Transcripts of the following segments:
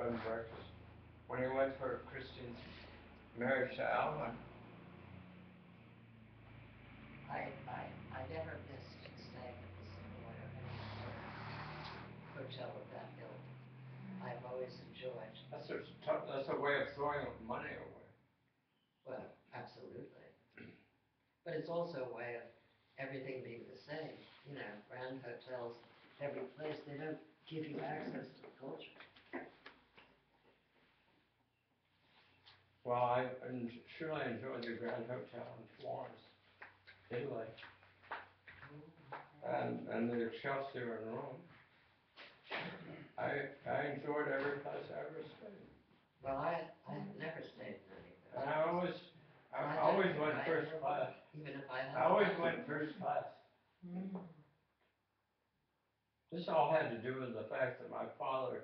bed and breakfast. When he went for Christine's marriage to Alma, I never missed staying at the Savoy or any hotel of that ilk. I've always enjoyed. that's a way of throwing money away. Well, absolutely. But it's also a way of everything being the same. You know, grand hotels, every place, they don't give you access to the culture. Well, I surely enjoyed the Grand Hotel in Florence, Italy, and the Excelsior in Rome. I enjoyed every place I ever stayed. Well, I've never stayed in any of And those. I always went first class. Even if I I always went first class. This all had to do with the fact that my father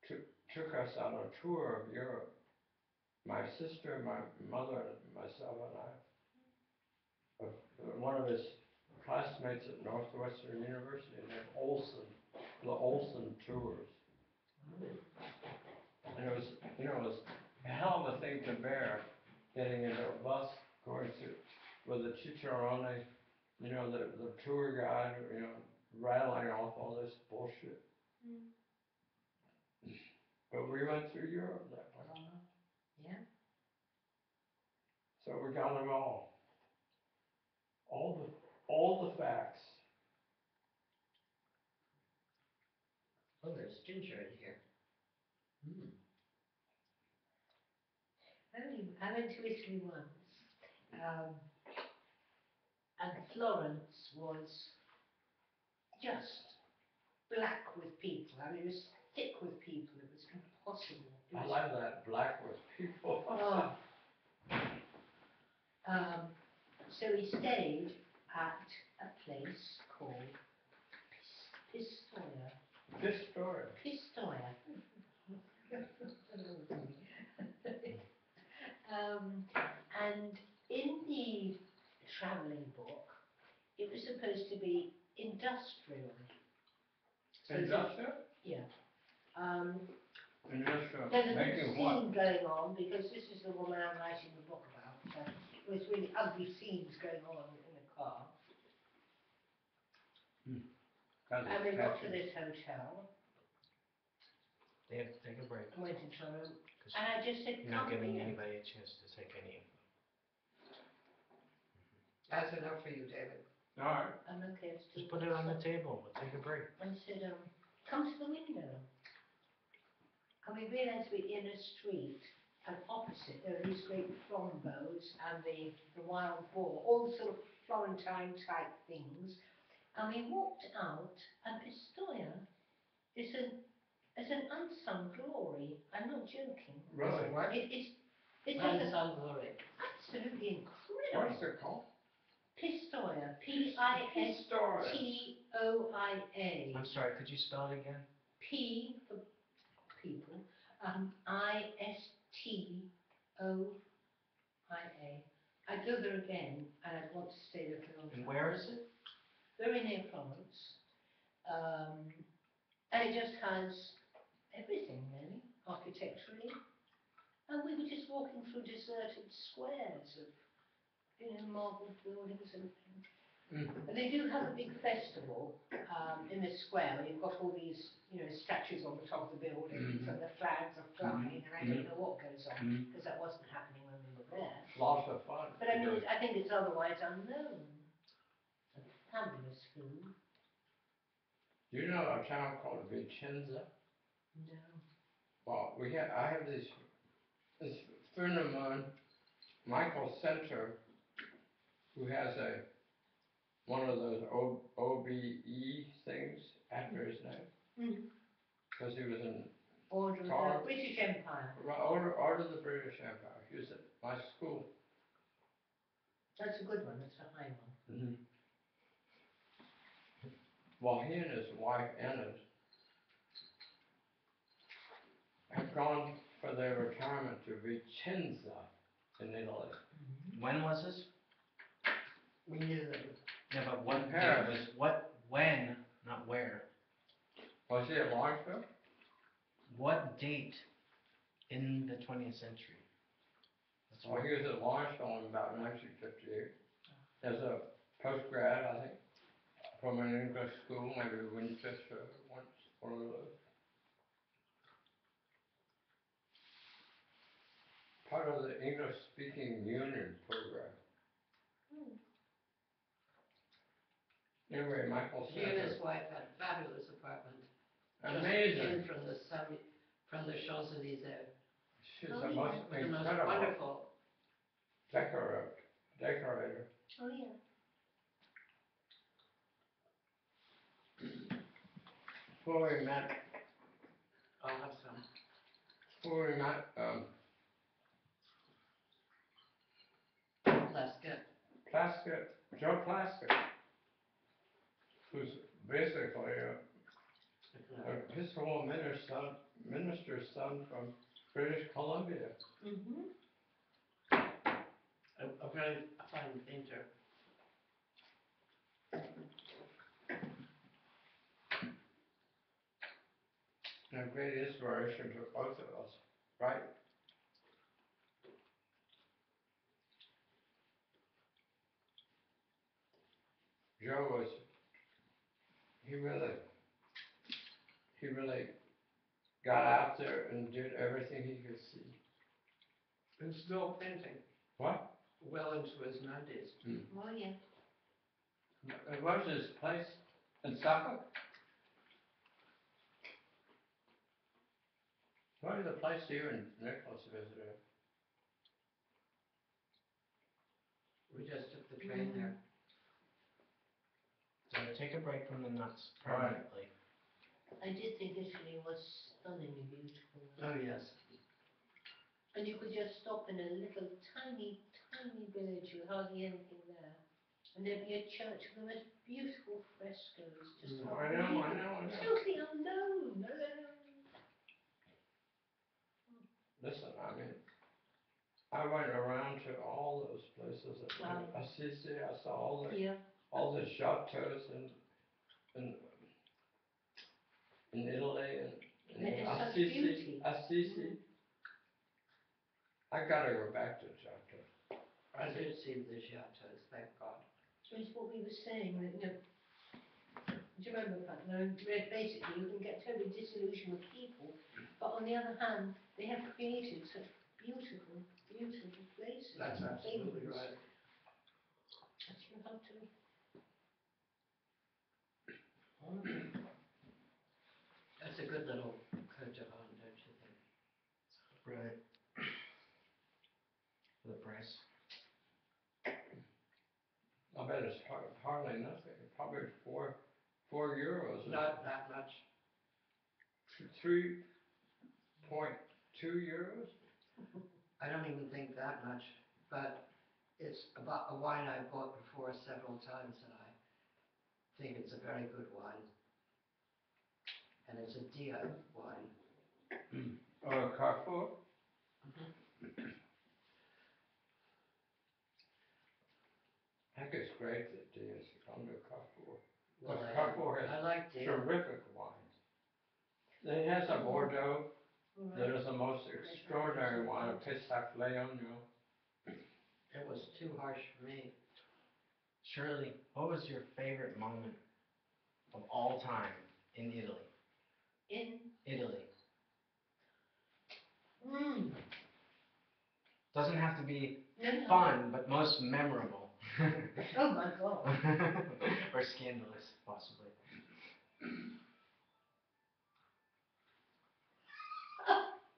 took us on a tour of Europe. My sister, my mother, and myself and I. One of his classmates at Northwestern University named Olson, the Olson tours. And it was, it was a hell of a thing to bear, getting into a bus, going through with the Cicerone, the tour guide, rattling off all this bullshit. But we went through Europe that way. Yeah. So we got them all the facts. Oh, there's ginger in here. I went to Italy once, and Florence was just black with people. I mean, it was thick with people. It was impossible. I like that, black with people. So we stayed at a place called Pistoia. And in the travelling book, it was supposed to be industrial. So Industrial? Yeah. Industrial. There's a big Making scene what? going on because this is the woman I'm writing the book about. So there's really ugly scenes going on in the car. And we got to this hotel. They have to take a break. I went into a room, and I just said, You're not "Come giving in." anybody a chance to take any info. That's enough for you, David. All right. I'm okay. Just put it on the table. We'll take a break. I said, "Come to the window." And we realised we're in a street, and opposite there are these great flambeaux and the wild boar, all sort of Florentine type things. And we walked out, and Pistoia is an unsung glory. I'm not joking. Really? It's Unsung glory. absolutely incredible. What's it called? Pistoia. Pistoia. I'm sorry, could you spell it again? P for people. Istoia. I'd go there again, and I'd want to stay there for a long time. And where is it? Very near Florence. And it just has everything, really, architecturally. And we were just walking through deserted squares of, marble buildings and things. And they do have a big festival in the square where you've got all these, statues on the top of the buildings and the flags are flying, and I don't know what goes on because that wasn't happening when we were there. Lots of fun. But I mean, I think it's otherwise unknown. And fabulous food. Do you know a town called Vicenza? No. Well, I have this friend of mine, Michael Center, who has one of those OBE things after his name, because he was in Order of the British Empire. Order of the British Empire. He was at my school. That's a good one. That's a high one. Well, he and his wife Enid have gone for their retirement to Vicenza in Italy. When was this? We knew them. Yeah, but what Paris. was when, not where. Was he at Lawrenceville? What date in the 20th century? That's Well, he was at Lawrenceville in about 1958. As a postgrad, I think, from an English school, maybe Winchester, one of those. Part of the English speaking union program. Anyway, Michael He and his Center. wife had a fabulous apartment. Amazing. Just in from the Champs-Élysées. She's Oh, the yeah. most With the most incredible wonderful. decorator. Oh, yeah. Before we met, I'll have some. Plaskett. Joe Plaskett, who's basically a Episcopal minister's son from British Columbia. Mm-hmm. A very fine painter. And a great inspiration to both of us, right? Joe was, he really got out there and did everything he could see. And still painting. What? Well into his 90s. Oh, yeah. Where's his place? In Suffolk? Where's the place you and Nicholas visited? We just took the train there. So take a break from the nuts All right. permanently. I did think Italy was stunningly beautiful. Oh, yes. And you could just stop in a little tiny, tiny village with hardly anything there. And there'd be a church with the most beautiful frescoes. Just I know. totally unknown. Listen, I mean, I went around to all those places. Wow. Assisi, I saw Yeah. all the chateaus in Italy and It's such Assisi. beauty. Assisi. I gotta go back to Chateau. I did see the chateaus, thank God. So it's what we were saying, that, do you remember, Pat? Basically, you can get totally disillusioned with people, but on the other hand, they have created such beautiful, beautiful places. That's and absolutely things right. that you have to. That's a good little coat of arms, don't you think? Right. For the price. I bet it's hardly nothing. Probably four euros. Not that much. 3.2 euros. I don't even think that much, but it's about a wine I bought before several times, and I think it's a very good wine. And it's a Dia wine. Or Carrefour. I think it's great that Diaz come to Carrefour. Well, Because Carrefour I has like Dia. terrific wines. It has a Bordeaux that is the most extraordinary wine, a Pessac Léon. It was too harsh for me. Shirley, what was your favorite moment of all time in Italy? In Italy. Doesn't have to be no. fun, but most memorable. Oh my God. Or scandalous, possibly.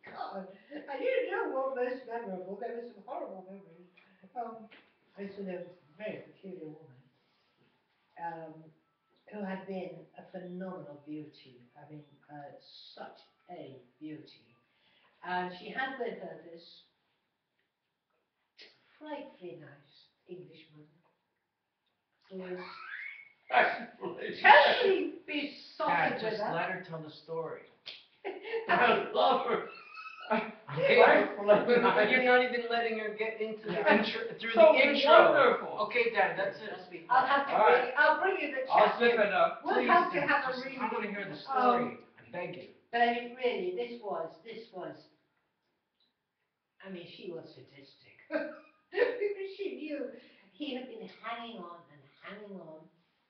God, I didn't know what most memorable. There were some horrible memories. I used to know a very peculiar woman who had been a phenomenal beauty, having such a beauty. And she had with her this frightfully nice Englishman who was totally besotted Dad, with just her. let her tell the story. I love her. Okay, but you're not even letting her get into the intro, through So the intro. wonderful. Okay, Dad, that's it. I'll have to All right. I'll bring you the I'll chat. zip it up. We'll Please, have to Dad, have a just- reading. I want to hear the story. I beg you. But I mean, really, this was, I mean, she was sadistic. Because she knew he had been hanging on and hanging on.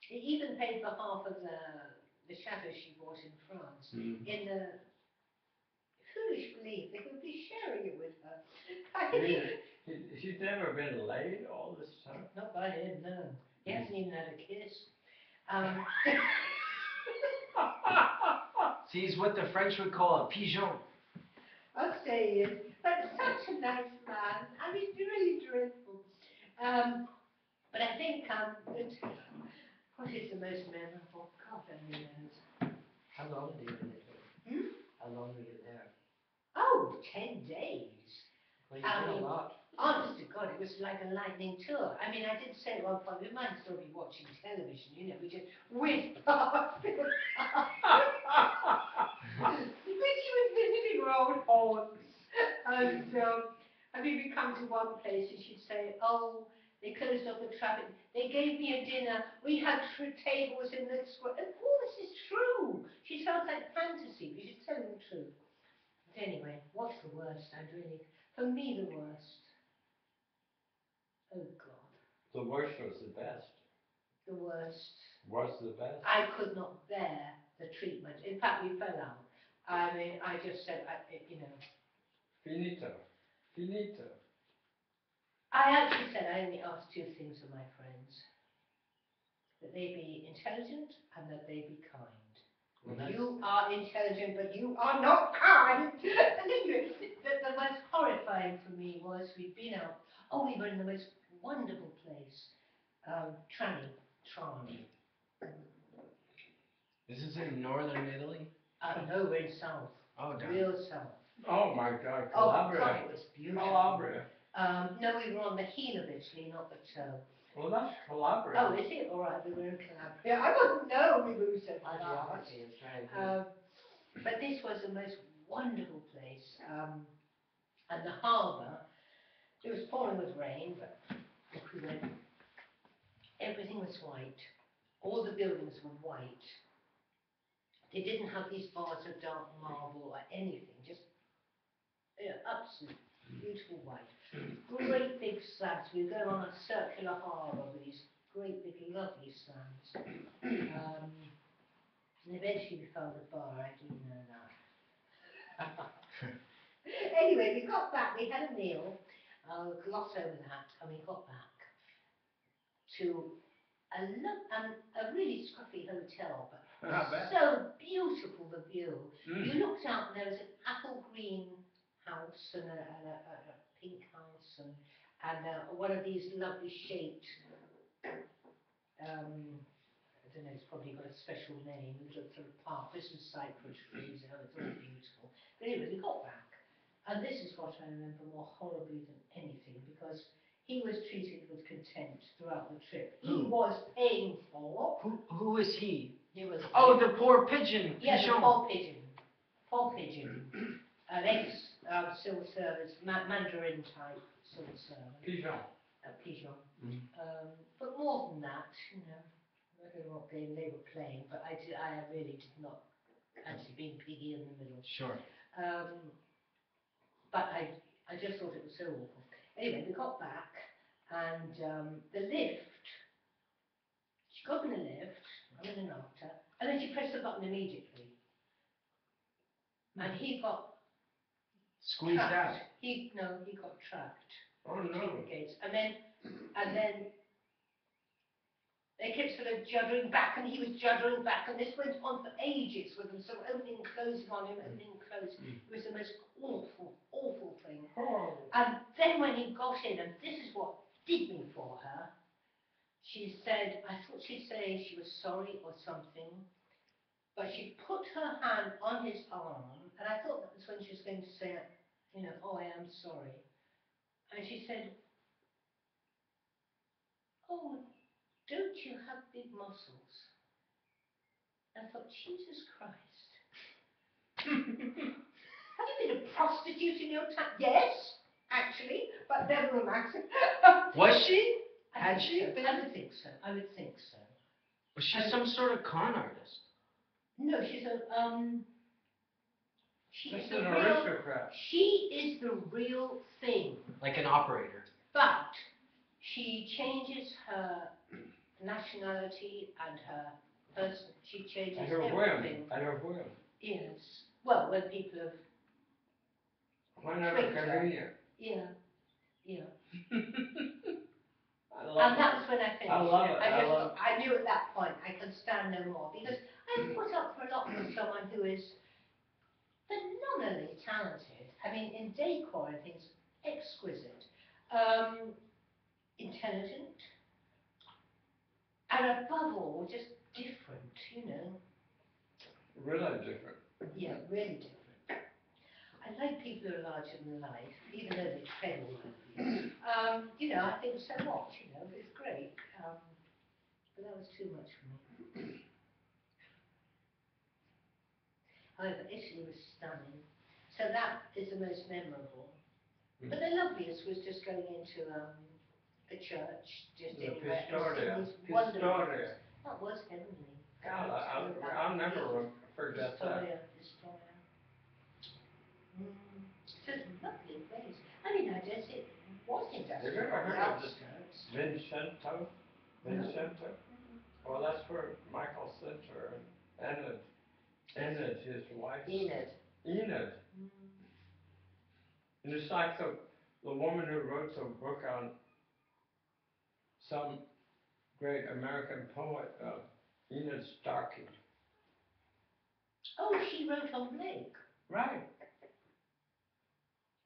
He even paid for half of the chateau she bought in France in the foolish belief that he would be sharing it with her. She's never been laid all this time? Not by him, no. He hasn't even had a kiss. Um, See, he's what the French would call a pigeon. I'll say he is, but such a nice man. I mean, really dreadful. But I think that what is the most memorable? God only knows. How long were you in Italy? Hmm? How long were you there? Oh, 10 days. Well, you did a lot. Honest to God, it was like a lightning tour. I mean, I did say at one point, we might still be watching television, you know, we just whizzed past it. Because she was visiting her old haunts. And, I mean, we come to one place and she'd say, oh, they closed off the traffic. They gave me a dinner. We had tables in the square. And all this is true. She sounds like fantasy, but she's telling the truth. But anyway, what's the worst? For me, the worst. Oh, God. The worst was the best. The worst. Was the best? I could not bear the treatment. In fact, we fell out. I mean, I just said, you know. Finito. Finito. I actually said I only asked two things of my friends. That they be intelligent and that they be kind. Well, You are intelligent, but you are not kind. And anyway, the most horrifying for me was we'd been out. Oh, we were in the most wonderful place. Trani. This is in northern Italy? No, we're in south. Oh, down. Real south. Oh my God, Oh, Calabria. God, it was beautiful. Calabria. No, we were on the heel of Italy, not the toe. Well, that's Calabria. Oh, is it? All right, we were in Calabria. I wouldn't know we moved so My fast. geography is very good. But this was the most wonderful place. And the harbour, it was pouring with rain, but if we went, everything was white. All the buildings were white. They didn't have these bars of dark marble or anything, just absolute beautiful white. Great big slabs. We were going on a circular harbour with these great big lovely slabs. And eventually we found a bar, I didn't know that. Anyway, we got back, we had a meal, gloss over that, and we got back to a really scruffy hotel, but so beautiful the view. You looked out and there was an apple green house and a pink house and one of these lovely shaped, I don't know, it's probably got a special name, a little sort of park, Christmas cypress trees, it's all beautiful. But anyway, we got back, and this is what I remember more horribly than anything, because he was treated with contempt throughout the trip. He was paying for. Who is he? He was. Oh, the poor pigeon. Yeah, Pigeon. the poor pigeon. Poor pigeon. An ex-civil service, Mandarin type civil servant. Pigeon. A pigeon. But more than that, you know, I don't know what game they were playing, but I really did not actually being piggy in the middle. Sure. But I just thought it was so awful. Anyway, we got back, and the lift, she got in the lift, I'm in and after, and then she pressed the button immediately. And he got Squeezed trapped. out. He got trapped Oh between no. the gates. And then they kept sort of juddering back, and he was juddering back, and this went on for ages with them sort of opening and closing on him, opening and closing. It was the most awful, awful thing. Oh. And then when he got in, and this is what did me for her, she said, I thought she'd say she was sorry or something, but she put her hand on his arm, and I thought that was when she was going to say, you know, oh, I am sorry. And she said, oh, don't you have big muscles? I thought, Jesus Christ. Have you been a prostitute in your time? Yes, actually, but never romantic. Was she? I would think so. I would think so. Was she some sort of con artist? No, she's a She Just is an the real. aristocrat. She is the real thing. Like an operator. But she changes her nationality and her person. She changes At her everything. whim. At her whim. Yes. Well, when people have. Whenever Tricked her. convenient. Yeah. Yeah. I love And that's when I finished. I love it. I knew at that point I could stand no more because I put up for a lot with someone who is phenomenally talented. I mean, in decor and things, exquisite, intelligent, and above all, just different. You know. Really different. Yeah, really different. I like people who are larger than life, even though they tread all over you. You know, I think so what, you know, it's great. But that was too much for me. However, Italy was stunning. So that is the most memorable. But the loveliest was just going into a church, just The anywhere, and Pistoria. seeing these wonderful Pistoria. things. That was heavenly. God, Pistoria. I'll never forget that. Pistoria. So it's a lovely place. I mean, I guess it was Have you industrial ever on the heard of this outskirts. Vincento? Vincento? Well, that's where Michael Center and Enid, his wife. Enid. Enid. And it's like the woman who wrote the book on some great American poet, Enid Starkey. Oh, she wrote on Blake. Right.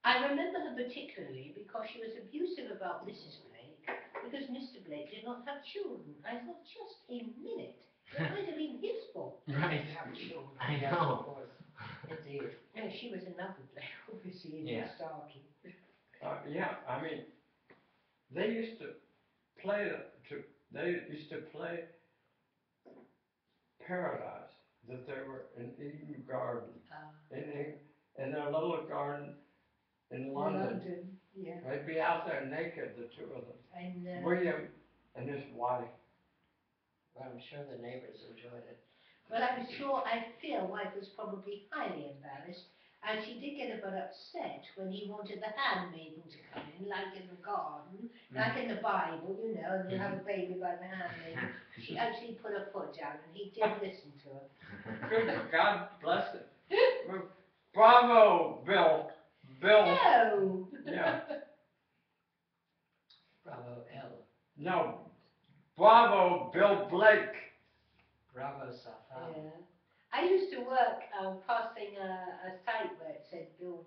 I remember her particularly because she was abusive about Mrs. Blake, because Mr. Blake did not have children. I thought, just a minute. It might have been his fault. Right. Have children. I Yes, know. of course. Indeed. No, she was another Blake, obviously, in Yeah. Starkey. Yeah, I mean, they used to play Paradise, that they were in Eden Garden, in their little garden in London. Yeah. They'd be out there naked, the two of them. I know. William and his wife. Well, I'm sure the neighbors enjoyed it. Well, I'm sure, I fear wife was probably highly embarrassed, and she did get a bit upset when he wanted the handmaiden to come in, like in the garden, like in the Bible, you know, and you have a baby by the handmaiden. She actually put her foot down, and he did listen to her. Good God bless him. Bravo, Bill. Bill. No! Yeah. Bravo, L. No. Bravo, Bill Blake. Bravo, Safan. Yeah. I used to work passing a site where it said Bill,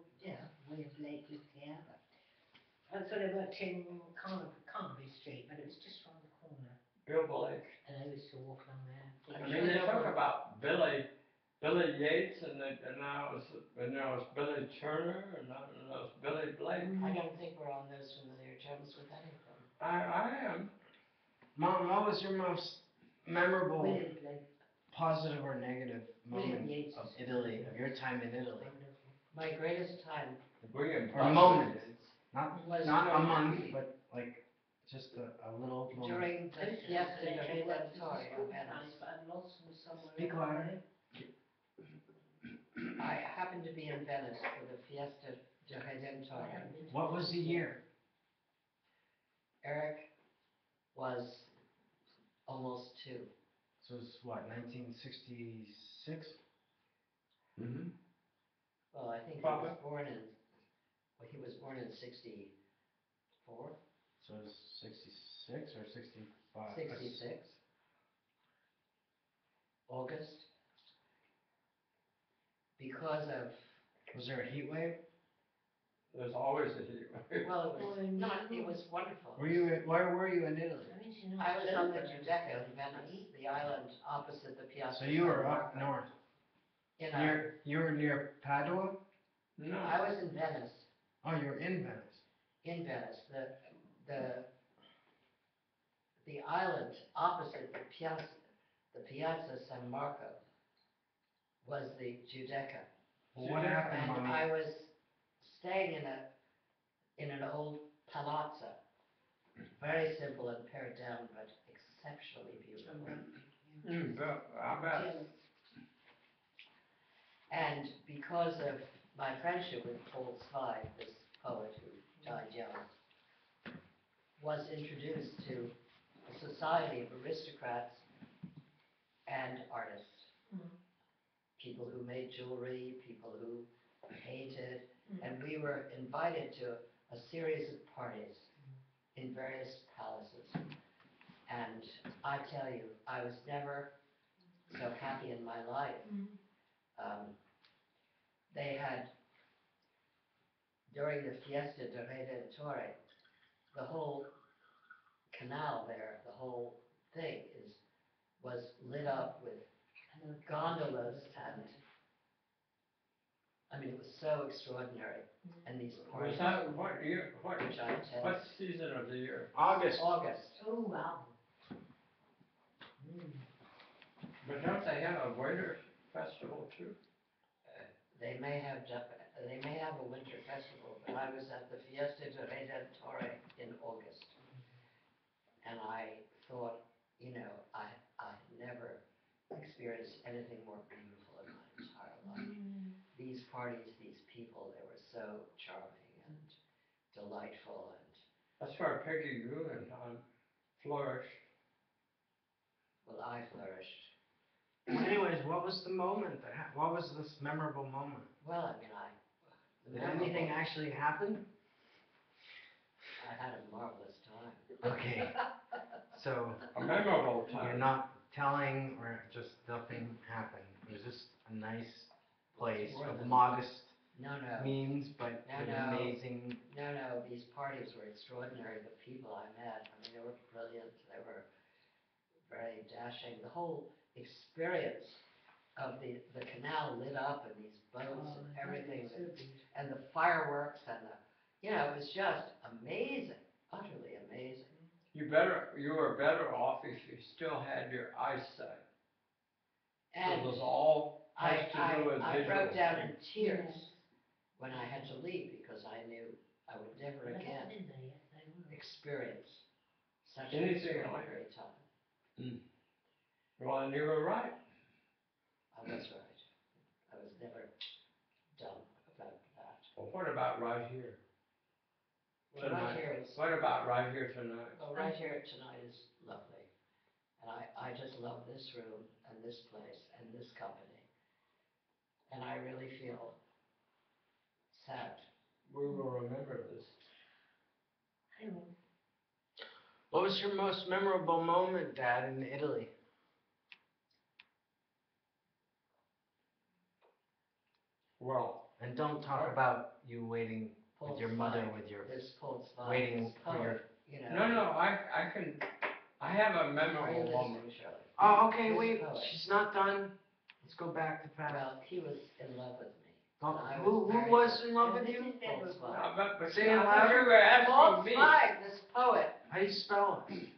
William Blake lived here, but I sort of worked in Carnaby Street, but it was just round the corner. Bill Blake. And I used to walk along there. I mean, they talk about Billy Yates, and now it's Billy Turner, and now it's Billy Blake. I don't think we're on those familiar terms with any of them. I am. Mom, what was your most memorable, William Blake. positive or negative moment Yates of is Italy, of your time in Italy? Wonderful. My greatest time William Or Buckley. moment. Not was a during- month, but like just a little moment. during the Fiesta di Redentore of Venice. But I'm lost from somewhere. Speak louder. I happened to be in Venice for the Fiesta di Redentore. What was the year? Eric was almost 2. So it's what, 1966? Mm-hmm. Well, I think Probably. he was born in 64, So it's 66 or 65? 66, August. Because of, Was there a heat wave? There's always a heat wave. well, it was wonderful. Where were you in Italy? I was on the Giudecca in Venice, the island opposite the Piazza. So you were San up Marco. north. In You were near Padua? No. I was in Venice. Oh, you were in Venice. In Venice, the island opposite the Piazza San Marco, was the Giudecca. Well, what happened, And Mommy? I was staying in an old palazzo, very simple and pared down, but exceptionally beautiful. I bet. And because of my friendship with Paul Zweig, this poet who died young, was introduced to a society of aristocrats and artists. People who made jewelry, people who painted, and we were invited to a series of parties in various palaces. And I tell you, I was never so happy in my life. They had, during the Fiesta de Redentore, the whole canal there, the whole thing was lit up with gondolas, and I mean, it was so extraordinary. And these parties, Was that, what year, what which I attended. what season of the year? August. Oh, wow. But don't they have a winter festival too? They may have a winter festival, but I was at the Fiesta de Redentore in August. And I thought, you know, I never experienced anything more beautiful in my entire life. These parties, these people, they were so charming and delightful. And That's where Peggy Guggenheim flourished. well, I flourished. Well, anyways, what was the moment? What was this memorable moment? Well, I mean, Did anything actually happen? I had a marvelous time. Okay. So A memorable you're time. not telling, or just nothing happened. It was just a nice place More of than- modest No, means, but No, with no. amazing. no, these parties were extraordinary. The people I met, I mean, they were brilliant. They were very dashing. The whole experience of the canal lit up and these boats and everything, and the fireworks and it was just amazing, utterly amazing. You were better off if you still had your eyesight. And It was all has to do with I broke visual. down in tears when I had to leave because I knew I would never again experience such an Anything like extraordinary time. Well, and you were right. I was right. I was never dumb about that. Well, what about right here? Well, right here is, What about right here tonight? well, right here tonight is lovely. And I just love this room and this place and this company. And I really feel sad. We will remember this. What was your most memorable moment, Dad, in Italy? Well, And don't talk about you waiting with your mother, with your This Paul Zweig, waiting this for your. poet, no, I have a Are you memorable moment. listening, Shirley? Oh, okay, This wait. poet. She's not done. Let's go back to past. Well, he was in love with me. Oh, I who very was good. in love with you? Paul Zweig. But Say it I thought louder. you were Paul asking me. Zweig, this poet. How do you spell it? Zweig.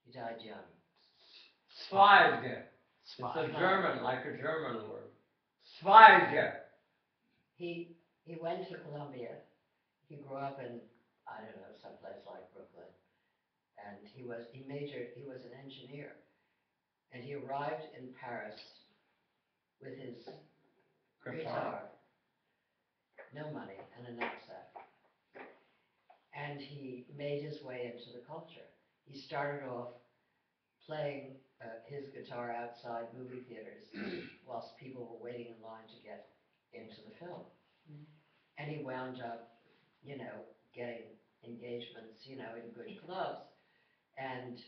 He died young. Zweige. It's a German, like a German word. Zweige. He went to Columbia. He grew up in, I don't know, someplace like Brooklyn. And he was an engineer. And he arrived in Paris with his guitar, no money, and a knapsack. And he made his way into the culture. He started off playing his guitar outside movie theaters whilst people were waiting in line to get into the film. And he wound up, getting engagements, in good clubs. And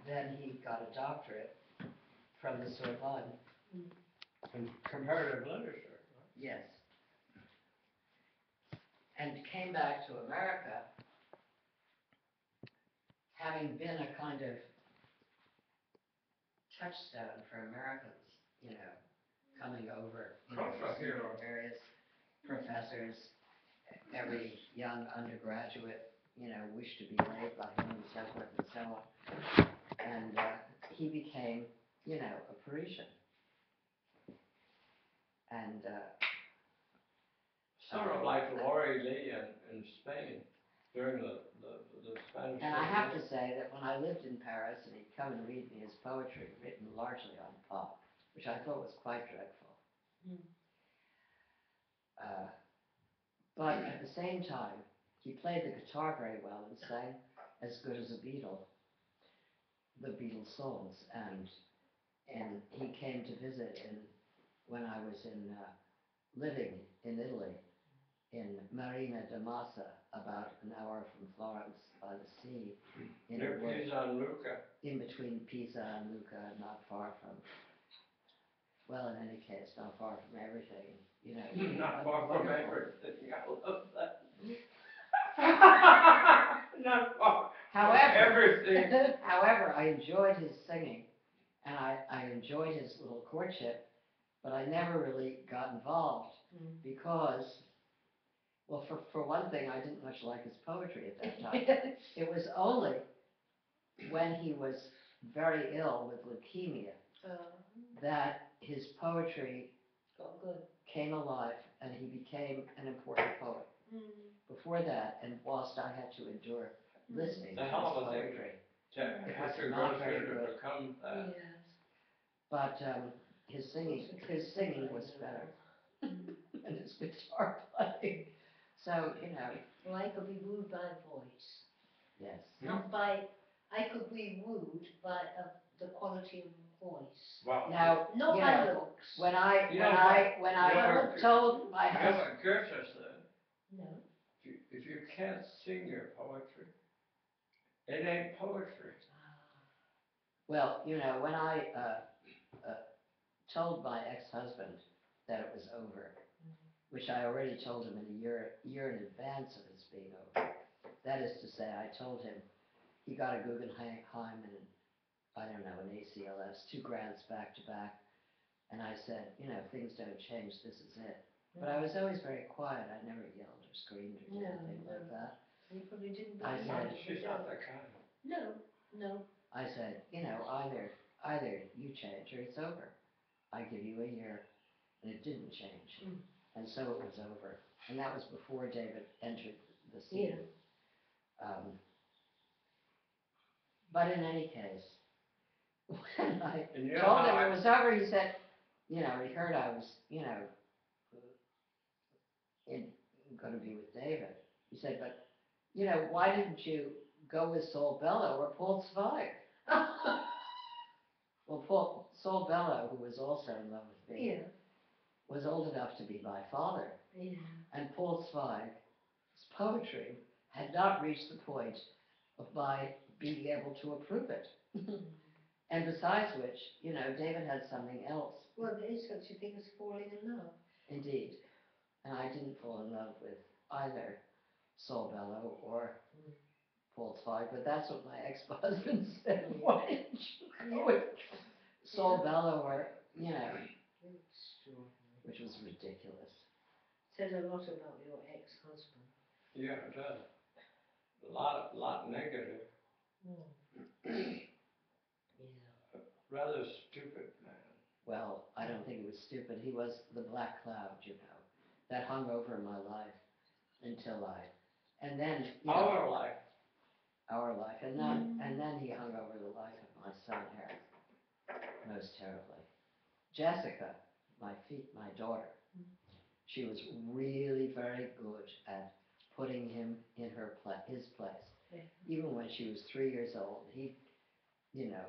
then he got a doctorate from the Sorbonne. In comparative literature. Yes. And came back to America, having been a kind of touchstone for Americans, coming over, Cultural hero. various professors, every young undergraduate, wished to be made by him, and so forth and so on. And he became, a Parisian. And Sort of like Laurie Lee in Spain. during the Spanish. And I Civil have War. to say that when I lived in Paris and he'd come and read me his poetry, written largely on pop, which I thought was quite dreadful. Mm. But at the same time, he played the guitar very well and sang as good as a Beatle, the Beatles songs. And he came to visit when I was living in Italy, in Marina di Massa, about an hour from Florence by the sea, in a Near wood, Pisa and Lucca. in between Pisa and Lucca, not far from, well, in any case, not far from everything, you know. Not far from wonderful. everything. I love that. Not far However, from everything. however, I enjoyed his singing, and I enjoyed his little courtship, but I never really got involved because, well, for one thing, I didn't much like his poetry at that time. It was only when he was very ill with leukemia that his poetry Got good. came alive and he became an important poet. Before that, and whilst I had to endure listening to The his hell of a thing. poetry, To It have was to not go very through to good. become that. Yes. but his singing was better than his guitar playing. So, you know, Well, I could be wooed by voice. yes. Not by, I could be wooed by the quality of the voice. Well, Now, Not you by know, looks. when I You know what? told my you know husband, what Goethe said? No. If you can't sing your poetry, it ain't poetry. well, you know, when I told my ex-husband that it was over, which I already told him in a year in advance of its being over. That is to say, I told him he got a Guggenheim and I don't know, an ACLS, 2 grants back to back. And I said, you know, if things don't change, this is it. But I was always very quiet. I never yelled or screamed or did anything like that. You probably didn't I believe said, it. She's not that kind. No. I said, you know, either you change or it's over. I give you a year. And it didn't change. And so it was over. And that was before David entered the scene. But in any case, when I And you know told how him it was over, he said, you know, he heard I was, you know, going to be with David. He said, but, you know, why didn't you go with Saul Bellow or Paul Zweig? Well, Saul Bellow, who was also in love with me, was old enough to be my father. And Paul Zweig's poetry had not reached the point of my being able to approve it. And besides which, you know, David had something else. Well, there is such a thing as falling in love. Indeed. And I didn't fall in love with either Saul Bellow or Paul Zweig, but that's what my ex-husband said. Why didn't you go with Saul Bellow or, you know, which was ridiculous. Says a lot about your ex-husband. Yeah, it does. A lot negative. Rather stupid man. Well, I don't think it was stupid. He was the black cloud, you know, that hung over my life until and then, you know, Our life. our life, and then he hung over the life of my son Eric, most terribly. Jessica, my daughter, she was really very good at putting him in his place. Even when she was 3 years old, he, you know,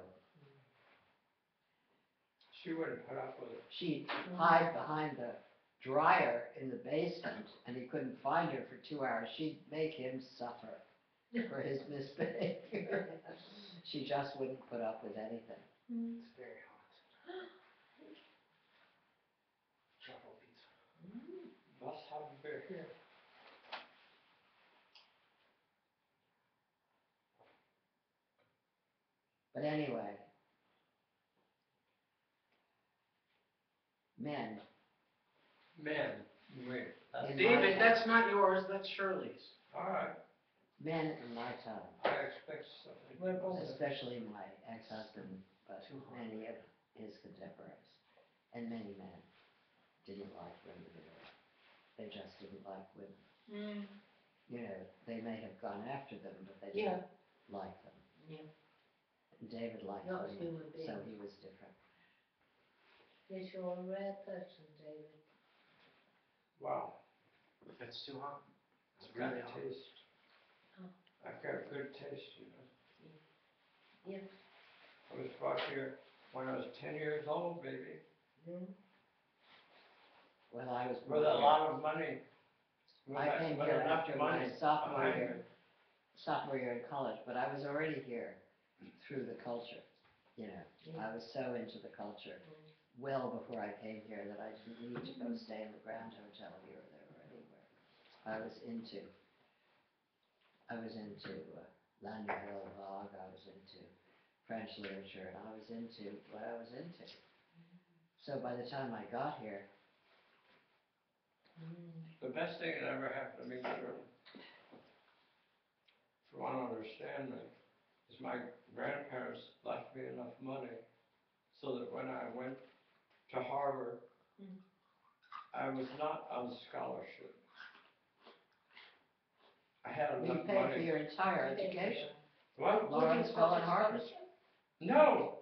She wouldn't put up with it. she'd hide behind the dryer in the basement, and he couldn't find her for 2 hours. She'd make him suffer for his misbehavior. She just wouldn't put up with anything. It's very hot. Truffle pizza. Must have a beer here. But anyway, men. Wait. In my David, time. that's not yours, that's Shirley's. All right. Men in my time, I expect something. especially my ex-husband, but many of his contemporaries, and many men didn't like women at all. They just didn't like women. you know, they may have gone after them, but they Yeah. didn't like them. Yeah. And David liked Not a them, human being. so he was different. Yes, you're a rare person, David. Wow, It's too hot. It's I've got really hot. taste. Oh. I've got good taste, you know. Yeah. I was brought here when I was 10 years old, baby, Mm. Well, I was with born a here. lot of money. I came with here enough after my money sophomore behind year. me. Sophomore year in college, but I was already here through the culture, you know. Yeah. I was so into the culture well before I came here that I didn't need to go stay in the Grand Hotel here or there or anywhere. I was into La Nouvelle Vague, I was into French literature, and I was into what I was into. So by the time I got here, The best thing that ever happened to me, Shirley, if you want to understand me, is my grandparents left me enough money so that when I went to Harvard, I was not on scholarship. I had you enough paid for money. your entire education. What? Lawrence Bell and Harvard. No,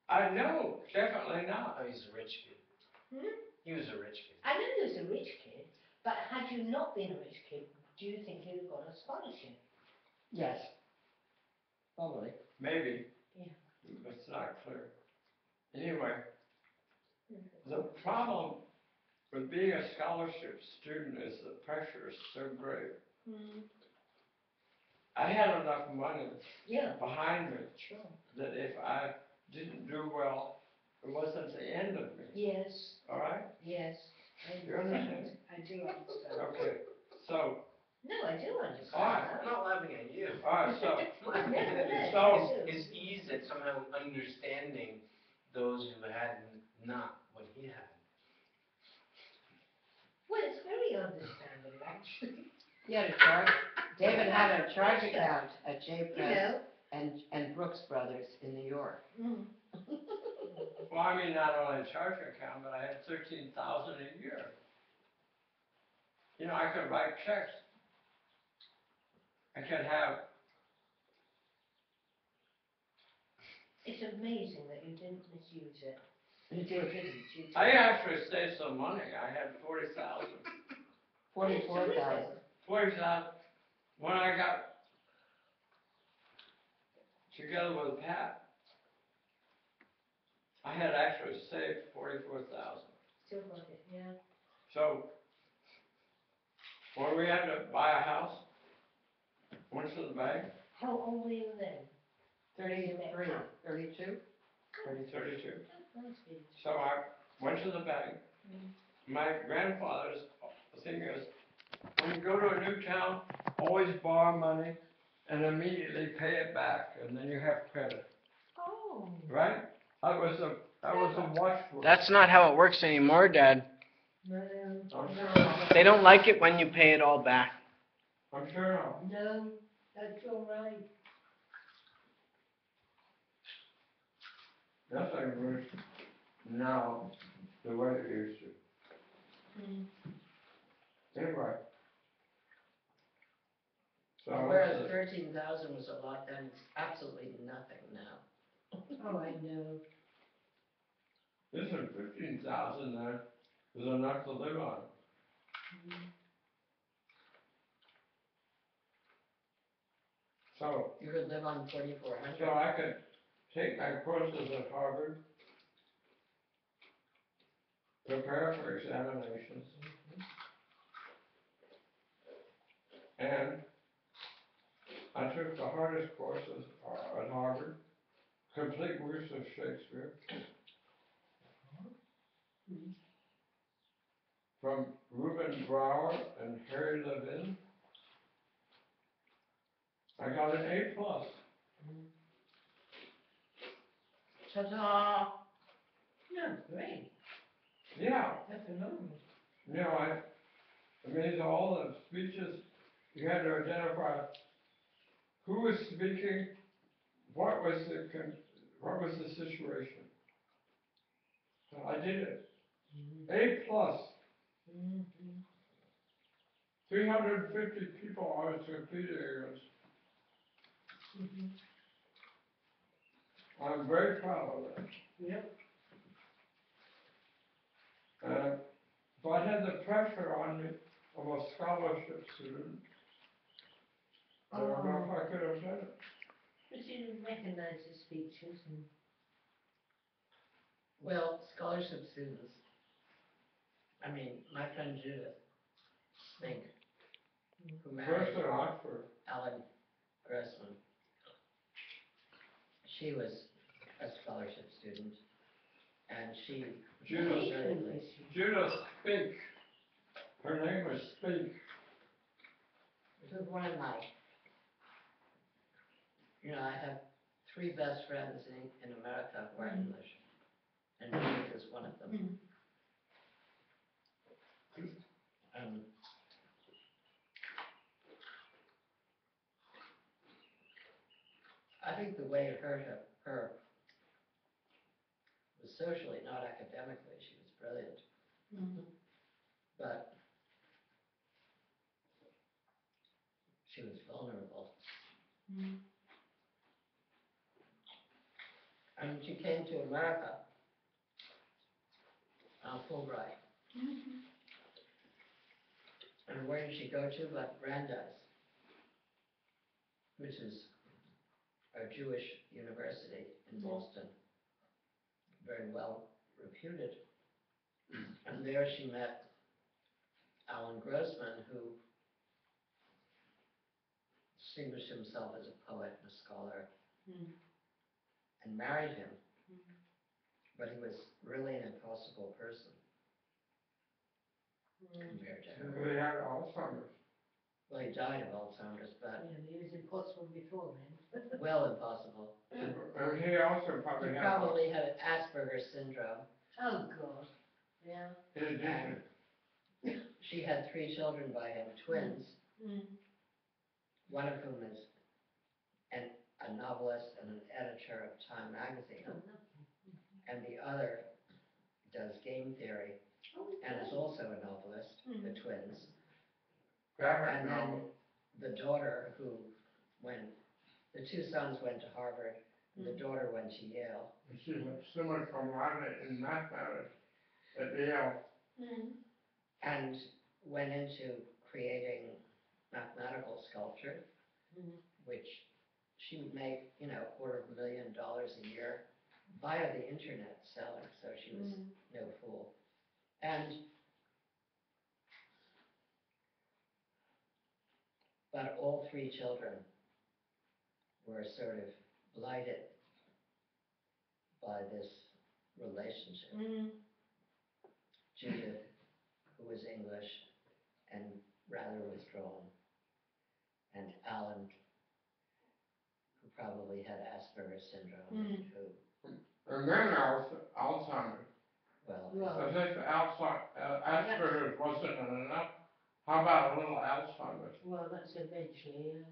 I know, definitely not. Oh, he's a rich kid. Hmm? He was a rich kid. I know he was a rich kid, but had you not been a rich kid, do you think you'd have got a scholarship? Yes. Probably. Maybe. Yeah. It's not clear. Anyway, the problem with being a scholarship student is the pressure is so great. I had enough money Yeah. behind me Sure. that if I didn't do well, it wasn't the end of me. Yes. All right? Yes. You understand? I do understand. Okay. So, No, I do understand. all right. I'm not laughing at you. All right. So, No, His ease at somehow understanding those who had not what he had. well, it's very understandable, actually. He had a charge, David had a charge account at J You Press know. and Brooks Brothers in New York. well, I mean, not only a charge account, but I had $13,000 a year. You know, I could write checks. I could have. It's amazing that you didn't misuse it. You You did didn't. You did. I actually saved some money. I had 40,000. 44,000. 40,000. When I got together with Pat, I had actually saved 44,000. Still got it, yeah. So when we had to buy a house, went to the bank, How old were you then? 33, 32? 32. Nice big. So I went to the bank. My grandfather's thing is, when you go to a new town, always borrow money and immediately pay it back, and then you have credit. Oh. Right? That was a watchword. That's not how it works anymore, Dad. No. I'm sure not. They don't like it when you pay it all back. I'm sure not. No, that's all right. Nothing works now the way it used to. Anyway. So Whereas 13,000 was a lot then, it's absolutely nothing now. Oh, I know. listen, 15,000 there was enough to live on. So, You could live on 4,400. so I could take my courses at Harvard, prepare for examinations, and I took the hardest courses at Harvard, complete works of Shakespeare, from Reuben Brower and Harry Levin. I got an A+. Ta-da! No, great. Yeah. That's phenomenal. You know, I mean, all the speeches, you had to identify who was speaking, what was the situation. So I did it. A+. 350 people I was competing against. I'm very proud of that. Yep. If I had the pressure on me of a scholarship student, I don't know if I could have done it. But you didn't recognise his features and... Well, scholarship students, I mean, my friend Judith Spink, who married First in Oxford. Alan Grossman, she was a scholarship student, and she was very good. Judith Spink. Her name was Spink. This is one of my, I have 3 best friends in America who are English, and Judith is one of them. I think the way it hurt her was socially, not academically. She was brilliant, but she was vulnerable. And she came to America on Fulbright. And where did she go to but Brandeis, which is a Jewish university in Boston, very well reputed. And there she met Alan Grossman, who distinguished himself as a poet and a scholar, and married him. But he was really an impossible person compared to her. They had Alzheimer's. Well, he died of Alzheimer's, but Yeah, he was impossible before then. well impossible. And he also He probably had. probably had Asperger's syndrome. Oh, God. Yeah. And she had 3 children by him, twins, one of whom is a novelist and an editor of Time magazine, and the other does game theory and is also a novelist, the twins. And then the daughter the 2 sons went to Harvard, and the daughter went to Yale. She was summa cum laude in mathematics at Yale. And went into creating mathematical sculpture, which she would make, $250,000 a year via the internet selling, so she was no fool. But all 3 children were sort of blighted by this relationship. Judith, who was English and rather withdrawn, and Alan, who probably had Asperger's syndrome, And then Alzheimer's. Well, As if Asperger's wasn't enough. How about a little Alzheimer's? Well, that's eventually, yes.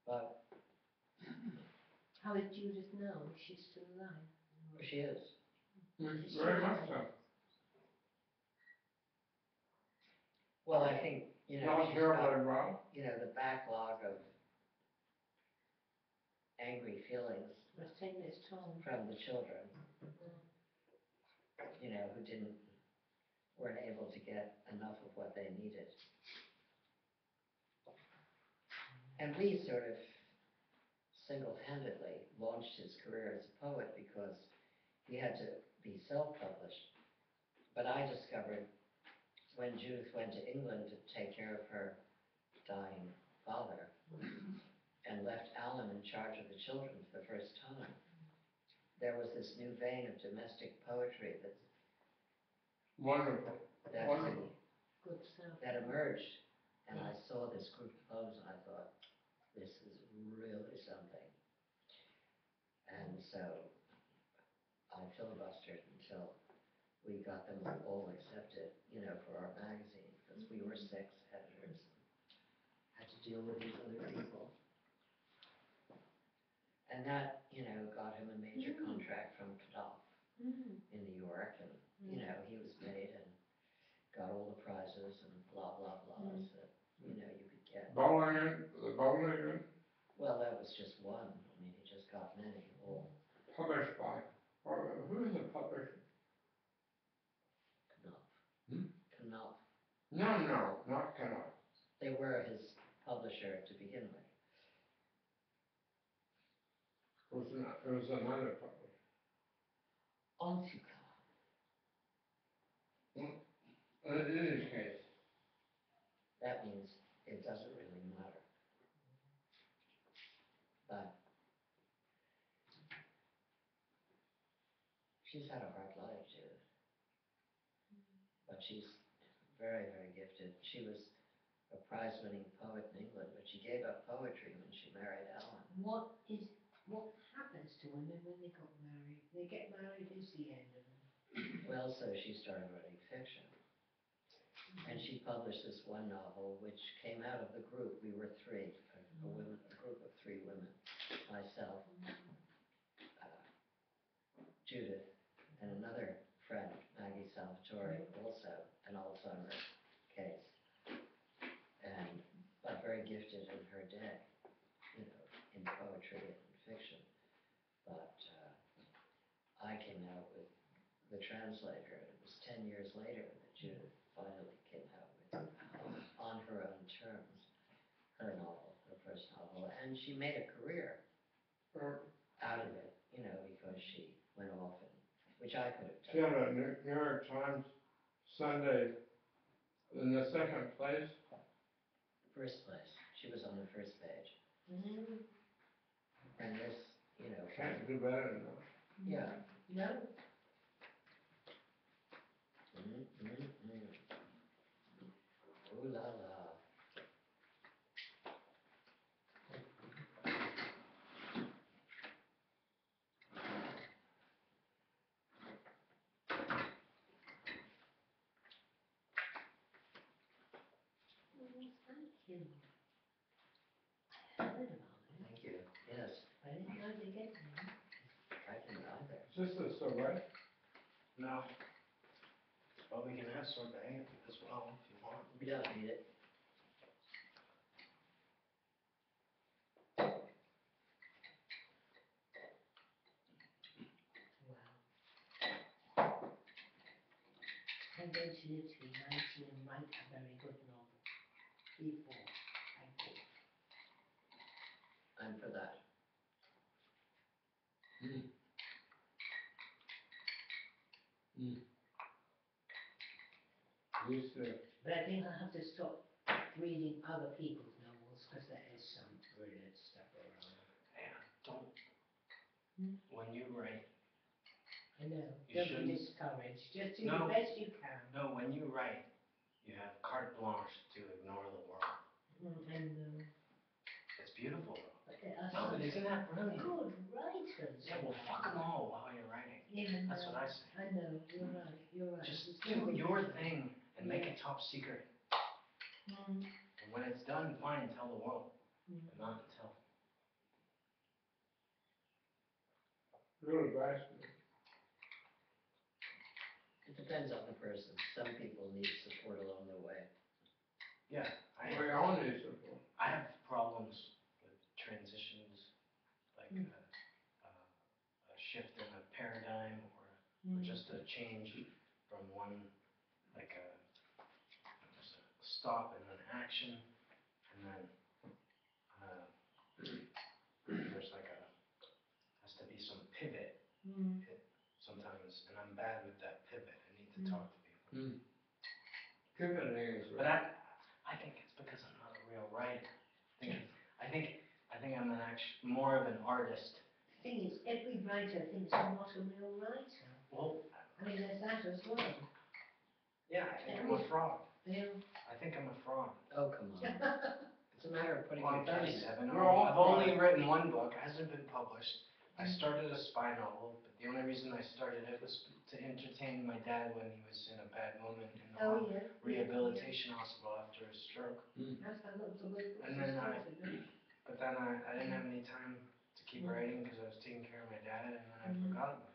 but How is Judith now? Is she still alive? she is. Very much so. Well, I think, she's Not got, terribly well. the backlog of angry feelings Must take its toll. from the children, who weren't able to get enough of what they needed. And Lee sort of single-handedly launched his career as a poet because he had to be self-published. But I discovered when Judith went to England to take care of her dying father and left Alan in charge of the children for the first time, there was this new vein of domestic poetry Wonderful. Wonderful. Good stuff. that emerged. And I saw this group of poems and I thought, this is really something. And so I filibustered until we got them all accepted, for our magazine, because we were 6 editors. Had to deal with these other people. And that, got him a major contract from Knopf in New York, and, he was made and got all the prizes and blah, blah, blahs that, you know, you could get. The bowling, Well, that was just one. I mean, he just got many, all published by, who's the publisher? Knopf. Hmm? Knopf. No, not Canal. They were his publisher to begin with. It was another publisher. Antica. In any case, That means it doesn't really matter. But she's had a hard life, Judith. But she's very, very gifted. She was a prize-winning poet in England, but she gave up poetry when she married Alan. What happens to women when they got married? They get married, is the end of them. Well, so she started writing fiction. And she published this one novel, which came out of the group. We were three, a group of three women. Myself, Judith, and another friend, Maggie Salvatore, also an Alzheimer's case. But very gifted in her day, you know, in poetry and fiction. But I came out with The Translator, and it was 10 years later that Judith finally came out with, On Her Own Terms, her novel, her first novel, and she made a career out of it, you know, because she went off, and which I could have she had done. a New York Times Sunday in the second place. First place. She was on the first page. Mm-hmm. And this, you know, Can't do better than that. yeah. No. Ooh la la. Thank you. I heard about it. Thank you. Yes, I didn't know they get them. I didn't either. Is this the sorbet? No. But we can have sorbet as well if you want. We don't need it. Wow. I'm going to live to be 90 and write a very good novel before I go. I'm for that. Used to. But I think I have to stop reading other people's novels because there is some brilliant stuff around. Yeah, don't. Hmm? When you write, I know. You Don't shouldn't- be discouraged. Just do No. the best you can. no, when you write, you have carte blanche to ignore the world. And It's beautiful. but there are No, some but isn't that brilliant? good writers. Yeah, well, fuck them all while you're writing. Yeah, That's what I say. I know. You're right. You're right. Just It's do good. your thing and make it top secret. Mm. And when it's done, fine, tell the world. Mm. But not until. Good advice. It depends on the person. Some people need support along the way. Yeah, We all need support. I have problems with transitions, like a shift in a paradigm or just a change from one, like just a stop and an action, and then there's like has to be some pivot sometimes, and I'm bad with that pivot. I need to talk to people. Pivoting is But I think it's because I'm not a real writer. I think I'm more of an artist. The thing is, every writer thinks I'm not a real writer. Well, I mean, there's that as well. yeah, I think I'm a fraud. Yeah. I think I'm a fraud. Oh, come on. It's a matter of putting Well, I'm your pen in. 37. We're all I've only written one book. It hasn't been published. I started a spy novel, but the only reason I started it was to entertain my dad when he was in a bad moment in the Oh, yeah. rehabilitation hospital after a stroke. That's how that was a good And then I started. didn't have any time to keep writing because I was taking care of my dad, and then I forgot about it.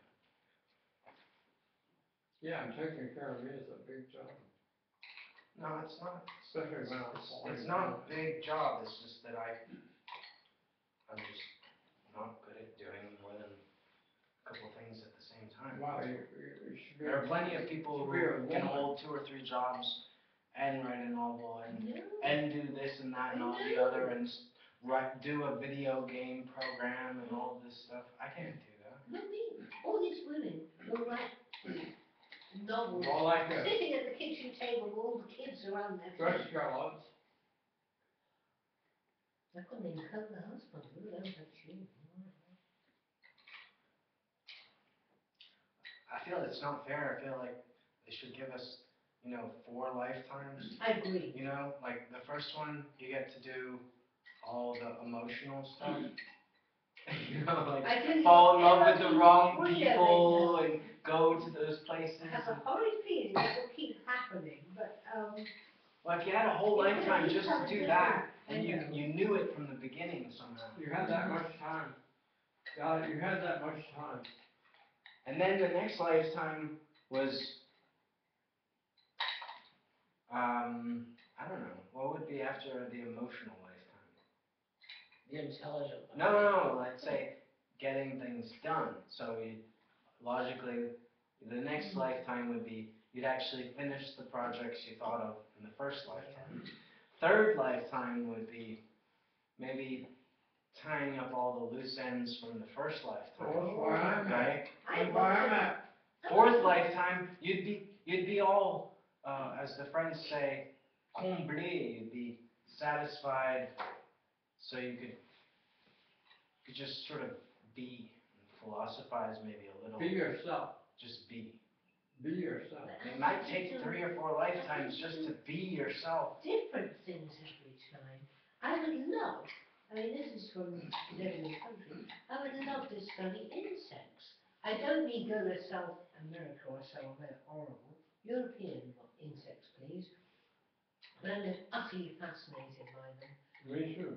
Yeah, and taking care of me is a big job. No, it's not. especially when I'm It's not a big job, it's just that I'm just not good at doing more than a couple things at the same time. Wow, you should be. There are plenty of people who Should be a can woman. hold 2 or 3 jobs and write a novel No. and do this and that and all the No. other and do a video game program and all this stuff. I can't do that. Not me. All these women who write novels, More like a sitting at the kitchen table with all the kids around their dress feet. girl. I couldn't even cook the husband, let alone have children. I feel it's not fair. I feel like they should give us, 4 lifetimes. I agree. Like the first one, you get to do all the emotional stuff. Like I tell you, fall in love with the everything wrong will people and go to those places. I have a horrid feeling that will keep happening, but Well, if you had a whole It's lifetime gonna just to do be that, I and you know. knew it from the beginning somehow. You had that much time. God, you had that much time. And then the next lifetime was, I don't know, what would be after the emotional lifetime? The intelligent. No, let's say getting things done. So logically, the next lifetime would be you'd actually finish the projects you thought of in the first lifetime. Third lifetime would be maybe tying up all the loose ends from the first lifetime. Well, that's where I'm at. Right? That's where I'm at. Fourth lifetime, you'd be all, as the French say, comblé. You'd be satisfied, so you could just sort of be, and philosophize maybe a little. Be yourself. Just be. Be yourself. It might take 3 or 4 lifetimes just to be yourself. different things every time. I would love, this is from living in the country, I would love to study insects. I don't mean go to South America or somewhere horrible. European insects, please. But I'm just utterly fascinated by them. Me too.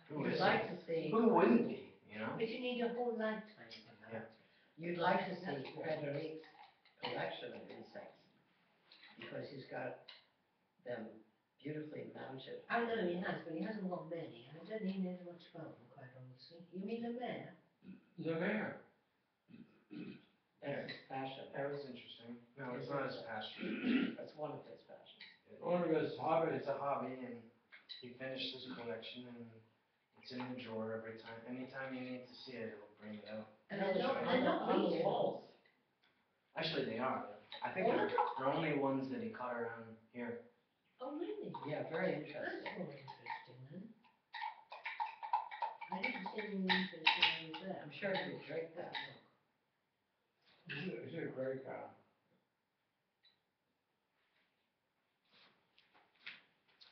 Who You'd isn't? like to see. Who wouldn't be, But you need a whole lifetime for that. You'd like to see Frederick's collection of insects, because he's got them beautifully mounted. I know he has, but he hasn't got many. I don't think there's much fun, quite honestly. You mean the mayor? The mayor. That's his passion. That was interesting. No, it's not his passion. That's one of his passions. One of his hobbies. It's a hobby, and he finished his collection, and it's in the drawer every time. Anytime you need to see it, he'll bring it out. And No, they're not on the regional. walls. Actually, they are. I think they're only ones that he caught around here. Oh, really? Yeah, very That's interesting. more interesting then. I didn't see any interest when I was there. I'm sure he'd drink that. He's a great guy.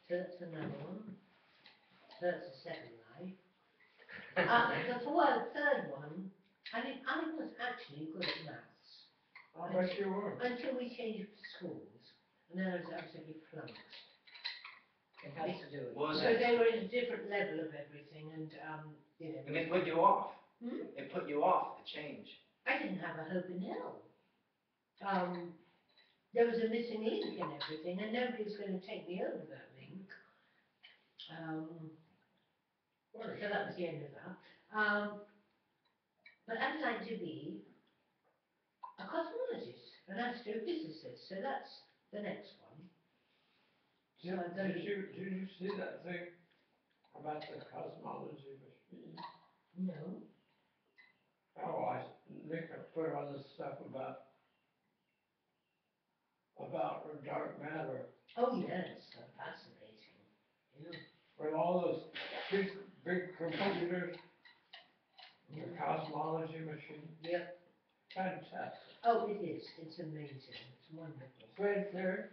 So that's another one. So that's the second life. The third one, I was actually good at maths. I bet you were. Until we changed schools. And then I was absolutely flummoxed. It has to do with. What was So that? they were at a different level of everything and, And it put you off. Hmm? It put you off the change. I didn't have a hope in hell. There was a missing link in everything and nobody was going to take me over that link. So that was the end of that. But I'd like to be a cosmologist, an astrophysicist, so that's the next one. Did you see that thing about the cosmology machine? No. Oh, Nick put on this stuff about dark matter. Oh yes, so fascinating. Yeah. With all those big computers, the cosmology machine. Yep. Fantastic. Oh, it is. It's amazing. It's wonderful. Right there.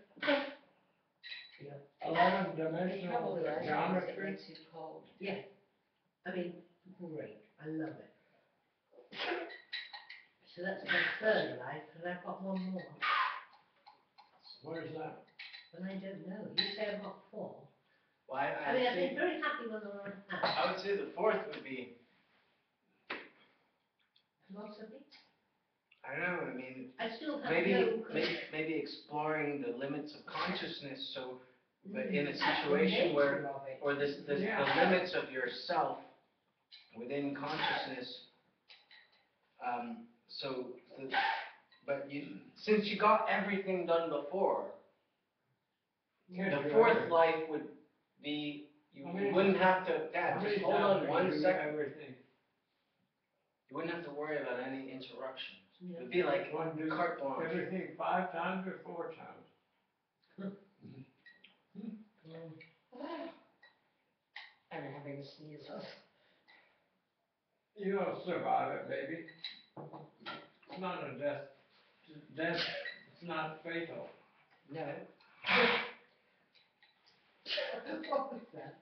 Yep. 11-dimensional It geometry. makes you cold. Yeah. Great. I love it. So that's my third life, and I've got one more. What is that? And I don't know. You say I've got 4. Well, I've been very happy when I have. I would say the fourth would be, Philosophy? I don't know, I mean, I still have maybe, no. maybe exploring the limits of consciousness, so, but in a That's the situation where, nature of it. or the limits of yourself within consciousness, so, but since you got everything done before, the fourth life would be, you wouldn't have to, Dad, just hold on 1 second. You wouldn't have to worry about any interruptions. It would be like carte blanche. Everything 5 times or 4 times? I'm having sneezes. You'll survive it, baby. It's not a death. Death, it's not fatal. No. What was that?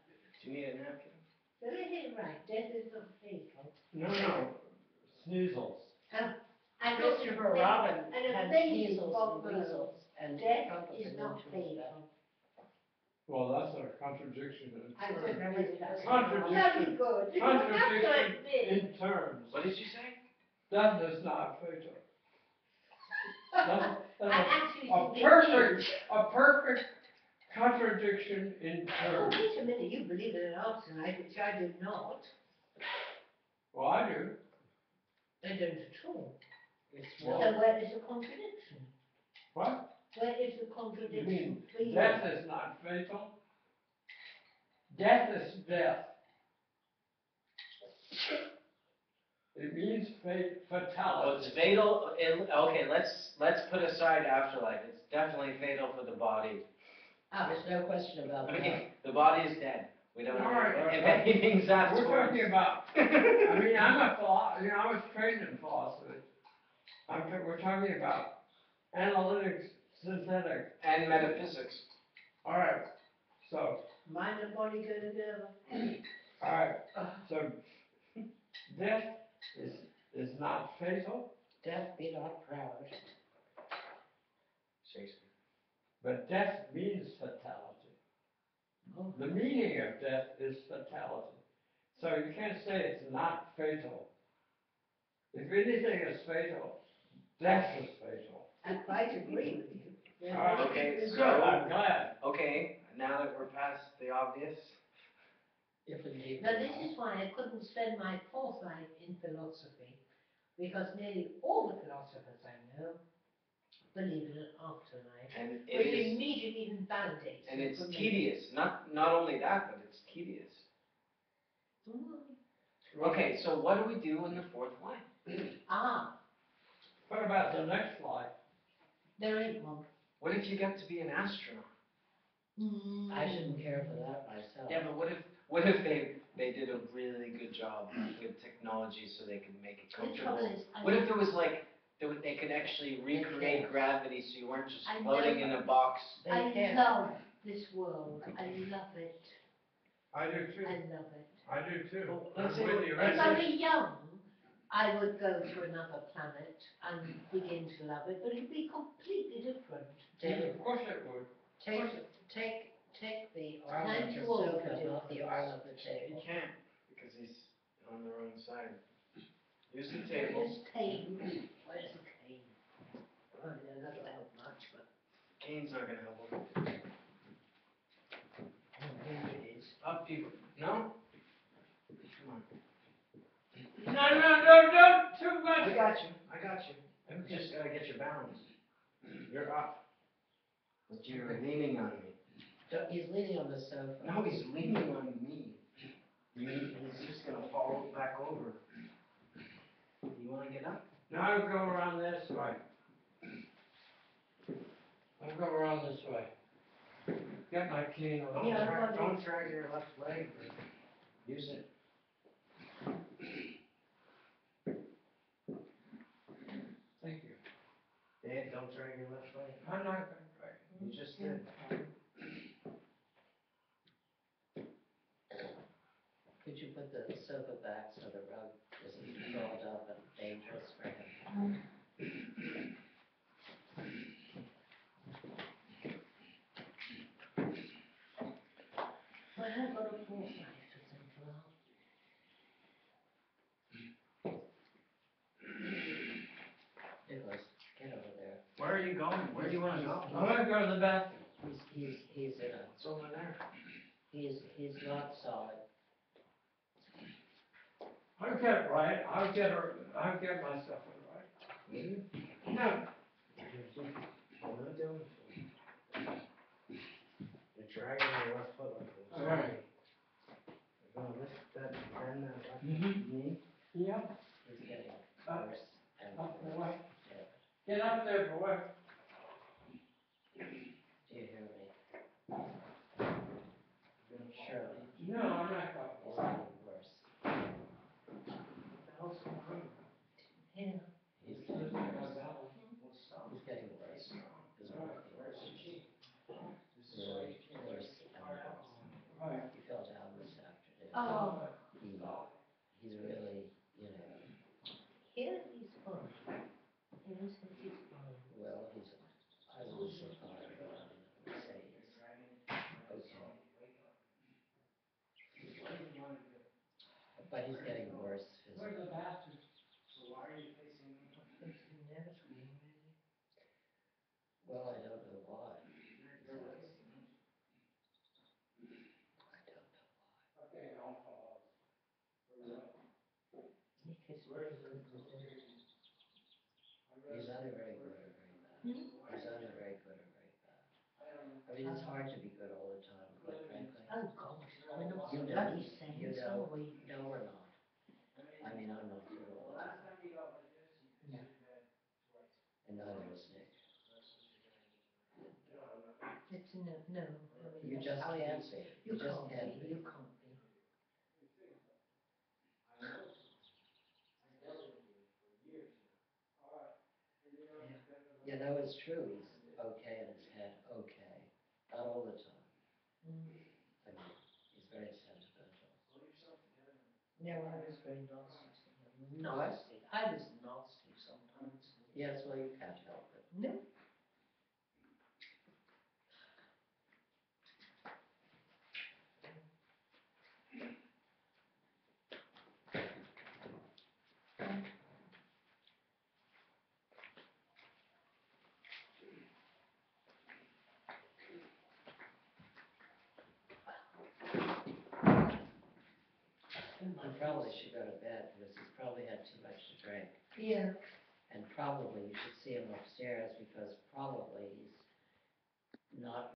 Do you need a napkin? Did I hear it right? Death is not fatal. No. Sneezels. Christopher Robin had measles and measles, and death is not fatal. Well, that's a contradiction in I terms. said that. Contradiction. Very good. You have to Contradiction admit. in terms. What did you say? Death is not fatal. That's I actually a think perfect, it is. a perfect contradiction in Oh, terms. wait a minute, you believe in an art tonight, which I do not. Well, I do. I don't at all. Well, So where is the contradiction? what? Where is the You contradiction mean for you? death is not fatal? Death is death. It means fatality. Oh, it's fatal, okay, let's put aside afterlife, it's definitely fatal for the body. There's no question about I that. mean, the body is dead, we don't All know right, if well, anything's afterwards. We're talking about, I mean, I was trained in philosophy. We're talking about analytics, synthetic. And metaphysics. All right, so, Mind and body go together. all right, so death is not fatal, Death be not proud. Shakespeare. but death means fatality. The meaning of death is fatality. So you can't say it's not fatal. If anything is fatal, death is fatal. I quite agree with you. Yeah. All right. Okay, Good, so, I'm glad. okay, now that we're past the obvious. If indeed. Now this is why I couldn't spend my fourth life in philosophy, because nearly all the philosophers I know believe in an afterlife, And it which is, immediately invalidates and it it's for me. tedious, not only that, but it's tedious. Okay, so what do we do in the fourth life? What about the next life? There ain't one. What if you get to be an astronaut? I shouldn't care for that myself. Yeah, but what if they did a really good job with technology so they could make it The comfortable? trouble is, What if it was like they could actually recreate gravity so you weren't just I floating know. in a box? I love this world. I love it. I do too. I love it. I do too. Well, I'm let's say- with you. If I were young, I would go to another planet and begin to love it, but it would be completely different. Of course it would. Take the arm Time of the to alter sofa, not the arm of the You table. can't, because he's on the wrong side. Use the Where's table. cane? Where's the cane? Oh, yeah, that'll help much, but Cane's not gonna help him. here it is. Up you, no? Come on. No, too much. I got you. You just gotta get your balance. You're up. But you're leaning on me. He's leaning on the sofa. No, he's leaning on me. He's just gonna fall back over. You wanna get up? Now I'll go around this way. I'll go around this way. Get my cane on. Yeah. Don't drag your left leg. Use it. Thank you. Dad, don't drag your left leg. I'm not going to try. You just did. Could you put the sofa back so the rug isn't curled up and dangerous for him? Well, I've got a fourth life to think about. If are you going? Where do you wanna go? I'm gonna go to the bathroom. He's in a, It's over there. he's not solid. I'll get it right, I'll get myself right. You? No, What am I doing? You're dragging your left foot like this. all right. You're gonna lift that, bend that left Mm-hmm. knee. Yep, He's getting Up, worse and up, boy. worse. Yeah. Get up there, boy. Do you hear me? Shirley, No, I'm not he's going. getting worse. What the hell's going on? Yeah. He's getting worse. He's getting worse. His breathing is really worse and worse. Right. He fell down this afternoon. Oh, He's really, here he's fine. Here he's fine. well, I wouldn't say fine, but I would say he's okay. But he's getting worse Where's the physically. bathroom? Facing that way, really. Well, I don't know why. I don't know why. Okay, I'll follow. Nick is very good with them. He's either very good or very bad. Hmm? He's either very good or very bad. I mean, it's hard to be good all the time, quite frankly. Oh, gosh, we're not You know, bloody saints, you are know, we? no, we're not. I mean, I'm not good all the time. And neither is Nick. It's no, no. I mean, You just I can't am. be. You You just can't can't be. be. You can't be. You know, it's true. He's okay in his head. Okay. Not all the time. Mm. I mean, he's very sentimental. No, I was very nasty to him. Nasty. I was nasty sometimes. Yes, well, you can't help it. No. I probably should go to bed because he's probably had too much to drink. Yeah. And probably you should see him upstairs because probably he's not